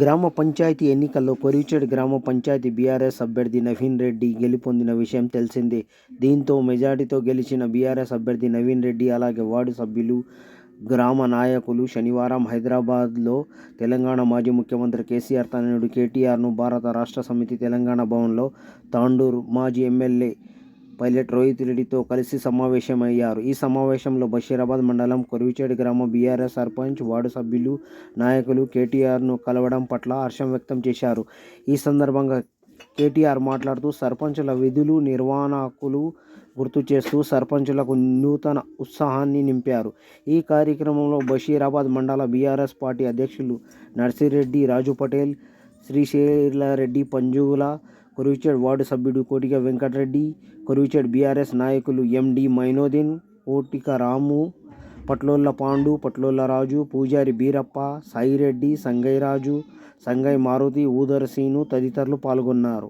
గ్రామ పంచాయతీ ఎన్నికల్లో కొరివిచేడు గ్రామ పంచాయతీ బీఆర్ఎస్ అభ్యర్థి నవీన్ రెడ్డి గెలుపొందిన విషయం తెలిసిందే. దీంతో మెజార్టీతో గెలిచిన బీఆర్ఎస్ అభ్యర్థి నవీన్ రెడ్డి, అలాగే వార్డు సభ్యులు, గ్రామ నాయకులు శనివారం హైదరాబాద్లో తెలంగాణ మాజీ ముఖ్యమంత్రి కేసీఆర్ తనయుడు కేటీఆర్ను భారత రాష్ట్ర సమితి తెలంగాణ భవన్లో తాండూరు మాజీ ఎమ్మెల్యే పైలట్ రోహిత్ రెడ్డితో కలిసి సమావేశమయ్యారు. ఈ సమావేశంలో బషీరాబాద్ మండలం కొరివిచేడు గ్రామ బీఆర్ఎస్ సర్పంచ్, వార్డు సభ్యులు, నాయకులు కేటీఆర్ను కలవడం పట్ల హర్షం వ్యక్తం చేశారు. ఈ సందర్భంగా కేటీఆర్ మాట్లాడుతూ సర్పంచుల విధులు, నిర్వహణకులు గుర్తు చేస్తూ సర్పంచులకు నూతన ఉత్సాహాన్ని నింపారు. ఈ కార్యక్రమంలో బషీరాబాద్ మండల బీఆర్ఎస్ పార్టీ అధ్యక్షులు నర్సిరెడ్డి, రాజు పటేల్, శ్రీశైలారెడ్డి పంజుగుల, కొరివిచేడు వార్డు సభ్యుడు కోటిక వెంకటరెడ్డి, కొరివిచేడు బీఆర్ఎస్ నాయకులు ఎండి మైనుద్దీన్, కోటిక రాము, పట్లోళ్ళ పాండు, పట్లోళ్ళ రాజు, పూజారి బీరప్ప, సాయిరెడ్డి, సంగయ్య రాజు, సంగయ్య మారుతి, ఊదర సీను తదితరులు పాల్గొన్నారు.